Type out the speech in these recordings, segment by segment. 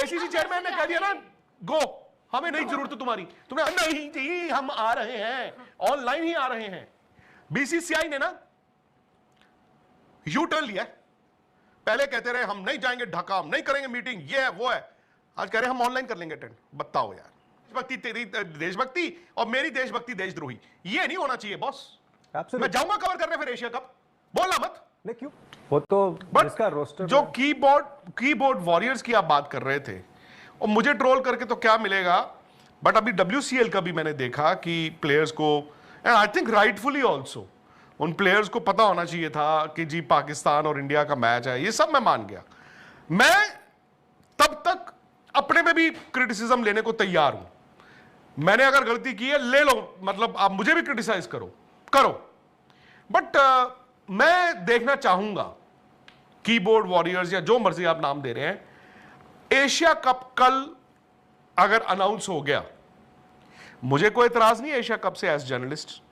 ICC chairman ने कह दिया ना, गो, हमें नहीं जरूरत तुम्हारी, तुम्हें नहीं जी, हम आ रहे हैं, ऑनलाइन ही आ रहे हैं। बीसीसीआई ने ना यू टर्न लिया। पहले कहते रहे हम नहीं जाएंगे ढाका, हम नहीं करेंगे मीटिंग, ये है वो है, आज कह रहे हम ऑनलाइन कर लेंगे अटेंड। बताओ यार, देशभक्ति तेरी देशभक्ति और मेरी देशभक्ति देशद्रोही, ये नहीं होना चाहिए बॉस। मैं जाऊंगा कवर करने फिर एशिया कप, बोलना मत। नहीं क्यों, वो तो जिसका रोस्टर जो कीबोर्ड वॉरियर्स की आप बात कर रहे थे, और मुझे ट्रोल करके तो क्या मिलेगा, बट अभी WCL का भी मैंने देखा कि प्लेयर्स को, and I think rightfully also, उन प्लेयर्स को पता होना चाहिए था कि जी पाकिस्तान और इंडिया का मैच है, ये सब मैं मान गया। मैं तब तक अपने में भी क्रिटिसिज्म लेने को तैयार हूं। मैंने अगर गलती की है ले लो, मतलब आप मुझे भी क्रिटिसाइज करो, बट मैं देखना चाहूंगा कीबोर्ड वॉरियर्स या जो मर्जी आप नाम दे रहे हैं, एशिया कप कल अगर अनाउंस हो गया, मुझे कोई एतराज नहीं एशिया कप से एज जर्नलिस्ट,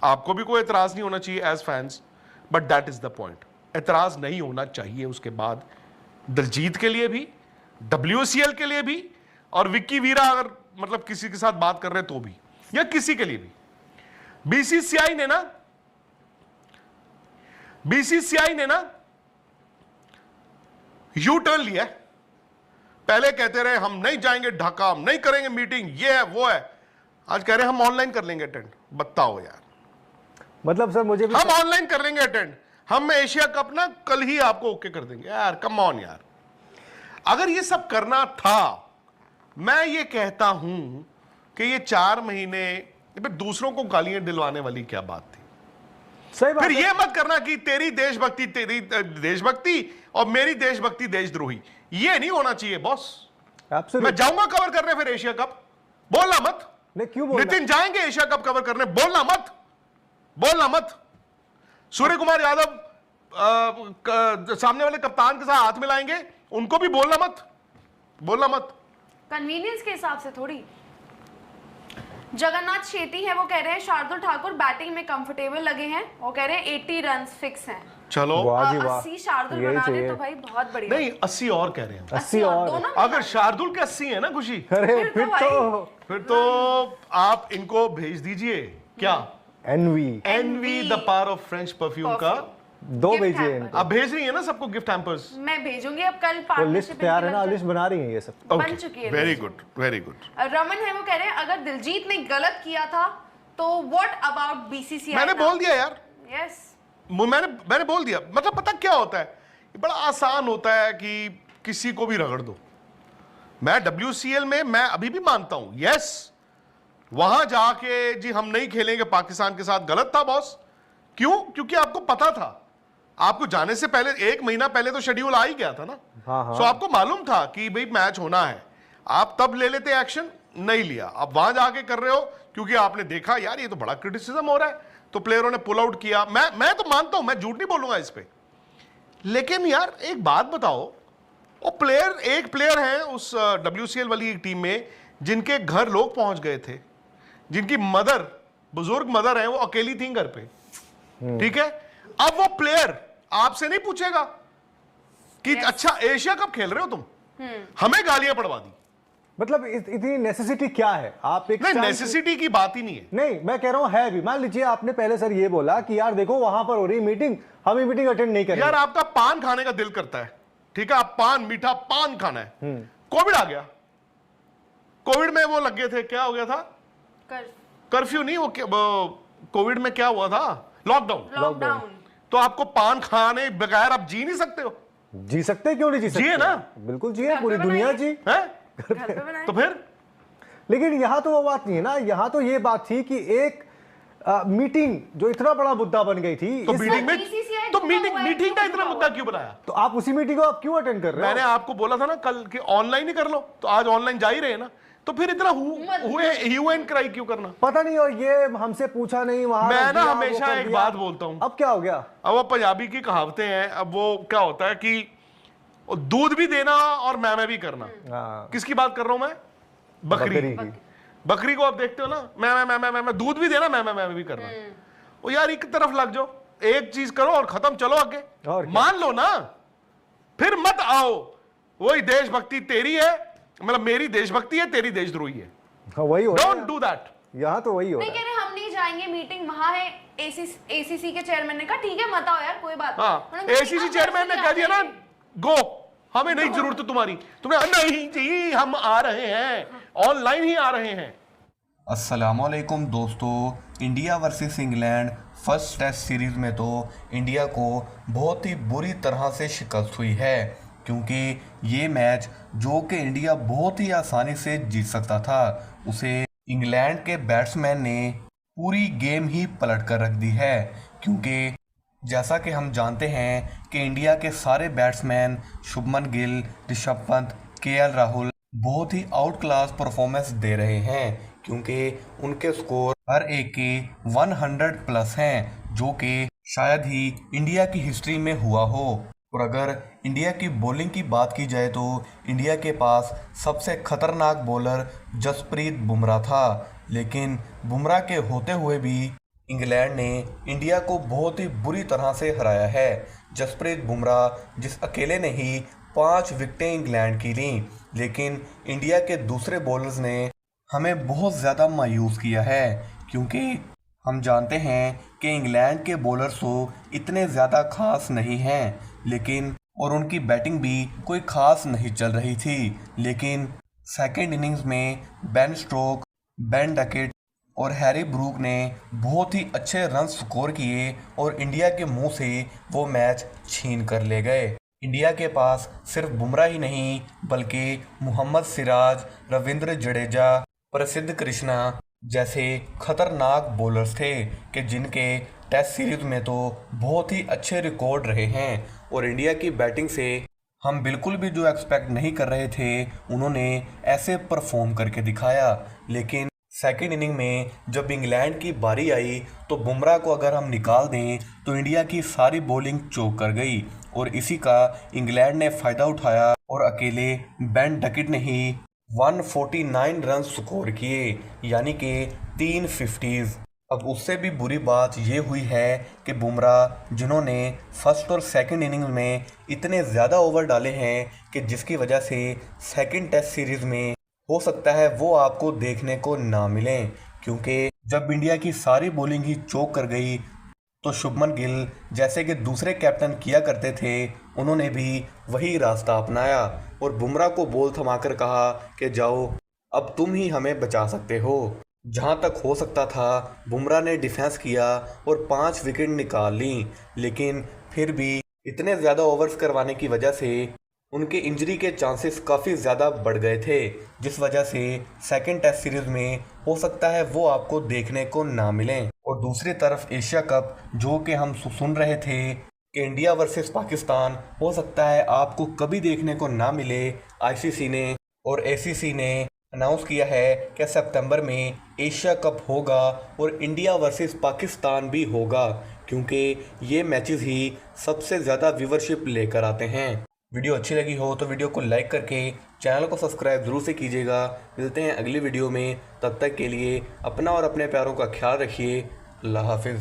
आपको भी कोई एतराज नहीं होना चाहिए as fans, but that is the point. एतराज नहीं होना चाहिए उसके बाद दिलजीत के लिए भी, WCL के लिए भी, और विक्की वीरा अगर मतलब किसी के साथ बात कर रहे तो भी, या किसी के लिए भी। बीसीसीआई ने ना यू टर्न लिया। पहले कहते रहे हम नहीं जाएंगे ढाका, हम नहीं करेंगे मीटिंग, ये है वो है, आज कह रहे हम ऑनलाइन कर लेंगे अटेंड। बताओ यार, मतलब सर मुझे भी हम ऑनलाइन कर लेंगे अटेंड, हम एशिया कप ना कल ही आपको ओके कर देंगे। यार कम ऑन यार, अगर ये सब करना था, मैं ये कहता हूं कि ये 4 महीने दूसरों को गालियां दिलवाने वाली क्या बात थी। सही बात फिर है। ये मत करना कि तेरी देशभक्ति और मेरी देशभक्ति देशद्रोही, ये नहीं होना चाहिए बॉस। मैं जाऊंगा कवर करने फिर एशिया कप, बोलना मत। नहीं क्यों बोलना? नितिन जाएंगे एशिया कप कवर करने, बोलना मत। सूर्य कुमार यादव सामने वाले कप्तान के साथ हाथ मिलाएंगे, उनको भी बोलना मत। कन्वीनियंस के हिसाब से थोड़ी। जगन्नाथ शेट्टी है, वो कह रहे हैं शार्दुल ठाकुर बैटिंग में कंफर्टेबल लगे हैं, वो कह रहे हैं 80 रन फिक्स हैं। चलो 80 शार्दुल बना दे तो भाई बहुत बढ़िया। नहीं 80 और कह रहे हैं, 80 और अगर शार्दुल के 80 है ना खुशी, अरे फिर तो आप इनको भेज दीजिए। क्या envy the power of French perfume का 2 भेजिए। आप भेज रही है ना सबको गिफ्ट हैम्पर्स? मैं भेजूंगी, अब कल तो लिस्ट तैयार है ना, लिस्ट बना रही है, ये सब बन चुकी है। Very good. रमन है, वो कह रहे हैं अगर दिलजीत ने गलत किया था तो व्हाट अबाउट बीसीसीआई? मैंने बोल दिया यार, यस मैंने बोल दिया। मतलब पता क्या होता है, बड़ा आसान होता है कि किसी को भी रगड़ दो। मैं WCL में मैं अभी भी मानता हूं, यस वहां जाके जी हम नहीं खेलेंगे पाकिस्तान के साथ, गलत था बॉस। क्यों? क्योंकि आपको पता था, आपको जाने से पहले 1 महीना पहले तो शेड्यूल आ ही गया था ना। सो आपको मालूम था कि भाई मैच होना है, आप तब ले लेते एक्शन, नहीं लिया। अब वहां जाके कर रहे हो क्योंकि आपने देखा यार ये तो बड़ा क्रिटिसिज्म हो रहा है, तो प्लेयरों ने पुल आउट किया। मैं तो मानता हूं, मैं झूठ नहीं बोलूंगा इस पे, लेकिन यार एक बात बताओ, वो एक प्लेयर है उस WCL वाली एक टीम में जिनके घर लोग पहुंच गए थे, जिनकी बुजुर्ग मदर है, वो अकेली थी घर पे, ठीक है। अब वो प्लेयर आपसे नहीं पूछेगा कि अच्छा एशिया कप खेल रहे हो तुम, हमें गालियां पड़वा दी। मतलब इतनी नेसेसिटी क्या है? आप एक नहीं, नेसेसिटी की बात ही नहीं है। नहीं, मैं कह रहा हूं है भी। मान लीजिए आपने पहले सर ये बोला कि यार देखो वहां पर हो रही मीटिंग, हम ये मीटिंग अटेंड नहीं करेंगे। यार आपका पान खाने का दिल करता है, ठीक है, आप मीठा पान खाना है। कोविड आ गया, कोविड में वो लग गए थे, क्या हो गया था? कर्फ्यू नहीं, वो कोविड में क्या हुआ था? लॉकडाउन। तो आपको पान खाने बगैर आप जी नहीं सकते हो? जी सकते, क्यों नहीं जी सकते? जिए ना, बिल्कुल जिए, पूरी दुनिया जी है। तो फिर लेकिन यहां तो वो बात नहीं है ना, यहां तो ये बात थी कि एक मीटिंग जो इतना बड़ा मुद्दा बन गई थी, तो मीटिंग का इतना मुद्दा क्यों बनाया? तो आप उसी मीटिंग को आप क्यों अटेंड कर रहे हो? मैंने आपको बोला था ना कल कि ऑनलाइन ही कर लो, तो आज ऑनलाइन जा ही रहे ना, तो फिर इतना ह्यू एंड क्राई क्यों करना? पता नहीं, और ये हमसे पूछा नहीं वहां। मैं ना हमेशा एक बात बोलता हूं। अब क्या हो गया? अब वो पंजाबी की कहावतें हैं। अब वो क्या होता है कि दूध भी देना और मैं भी करना। किसकी बात कर रहा हूं मैं? बकरी को आप देखते हो ना, मैं दूध भी देना, मैं भी करना। वो यार एक तरफ लग जाओ, एक चीज करो और खत्म, चलो आगे। मान लो ना, फिर मत आओ वही देशभक्ति तेरी है, मतलब मेरी देशभक्ति है, तेरी देशद्रोही है। हाँ, वही हो रहा है। Don't do that. यहाँ तो वही हो नहीं रहा कह है। रहे हम नहीं जाएंगे, मीटिंग वहां है। एसीसी के चेयरमैन ने कहा ठीक है मत आओ यार, कोई बात हाँ, उन्होंने कहा, एसीसी "आप चेयरमैन ने वैसे कह ही दिया आ ना, जाएंगे।" गो, हमें नहीं जरूरत तुम्हारी। तुमने नहीं जी हम आ रहे हैं, ऑनलाइन ही आ रहे हैं। अस्सलामुअलैकुम दोस्तों, India versus England first test series में तो इंडिया को बहुत ही बुरी तरह से शिकस्त हुई है, क्योंकि ये मैच जो कि इंडिया बहुत ही आसानी से जीत सकता था, उसे इंग्लैंड के बैट्समैन ने पूरी गेम ही पलट कर रख दी है। क्योंकि जैसा कि हम जानते हैं कि इंडिया के सारे बैट्समैन शुभमन गिल, ऋषभ पंत, केएल राहुल बहुत ही आउट क्लास परफॉर्मेंस दे रहे हैं, क्योंकि उनके स्कोर हर एक के 100 प्लस हैं, जो कि शायद ही इंडिया की हिस्ट्री में हुआ हो। और अगर इंडिया की बॉलिंग की बात की जाए तो इंडिया के पास सबसे खतरनाक बॉलर जसप्रीत बुमराह था, लेकिन बुमराह के होते हुए भी इंग्लैंड ने इंडिया को बहुत ही बुरी तरह से हराया है। जसप्रीत बुमराह जिस अकेले ने ही 5 विकेटें इंग्लैंड की लीं, लेकिन इंडिया के दूसरे बॉलर्स ने हमें बहुत ज़्यादा मायूस किया है, क्योंकि हम जानते हैं कि इंग्लैंड के बॉलर्स तो इतने ज़्यादा खास नहीं हैं, लेकिन और उनकी बैटिंग भी कोई खास नहीं चल रही थी। लेकिन सेकेंड इनिंग्स में बेन स्टोक्स, बेन डकेट और हैरी ब्रूक ने बहुत ही अच्छे रन स्कोर किए और इंडिया के मुंह से वो मैच छीन कर ले गए। इंडिया के पास सिर्फ बुमराह ही नहीं बल्कि मोहम्मद सिराज, रविंद्र जडेजा, प्रसिद्ध कृष्णा जैसे खतरनाक बॉलर्स थे कि जिनके टेस्ट सीरीज में तो बहुत ही अच्छे रिकॉर्ड रहे हैं। और इंडिया की बैटिंग से हम बिल्कुल भी जो एक्सपेक्ट नहीं कर रहे थे, उन्होंने ऐसे परफॉर्म करके दिखाया। लेकिन सेकेंड इनिंग में जब इंग्लैंड की बारी आई तो बुमराह को अगर हम निकाल दें तो इंडिया की सारी बॉलिंग चौक कर गई, और इसी का इंग्लैंड ने फ़ायदा उठाया और अकेले बेन डकेट ने ही 149 रन स्कोर किए, यानी कि 3 50s। अब उससे भी बुरी बात ये हुई है कि बुमराह जिन्होंने फर्स्ट और सेकंड इनिंग में इतने ज़्यादा ओवर डाले हैं कि जिसकी वजह से सेकंड टेस्ट सीरीज़ में हो सकता है वो आपको देखने को ना मिलें, क्योंकि जब इंडिया की सारी बॉलिंग ही चौक कर गई तो शुभमन गिल जैसे कि दूसरे कैप्टन किया करते थे, उन्होंने भी वही रास्ता अपनाया और बुमराह को बॉल थमाकर कहा कि जाओ अब तुम ही हमें बचा सकते हो। जहां तक हो सकता था बुमराह ने डिफेंस किया और 5 विकेट निकाल ली, लेकिन फिर भी इतने ज़्यादा ओवर्स करवाने की वजह से उनके इंजरी के चांसेस काफ़ी ज़्यादा बढ़ गए थे, जिस वजह से सेकंड टेस्ट सीरीज़ में हो सकता है वो आपको देखने को ना मिलें। और दूसरी तरफ एशिया कप जो कि हम सुन रहे थे कि इंडिया वर्सेस पाकिस्तान हो सकता है आपको कभी देखने को ना मिले, आईसीसी ने और एसीसी ने अनाउंस किया है कि सितंबर में एशिया कप होगा और इंडिया वर्सेस पाकिस्तान भी होगा, क्योंकि ये मैचेस ही सबसे ज़्यादा व्यूवरशिप लेकर आते हैं। वीडियो अच्छी लगी हो तो वीडियो को लाइक करके चैनल को सब्सक्राइब ज़रूर से कीजिएगा। मिलते हैं अगली वीडियो में, तब तक के लिए अपना और अपने प्यारों का ख्याल रखिए। अल्लाह हाफिज़।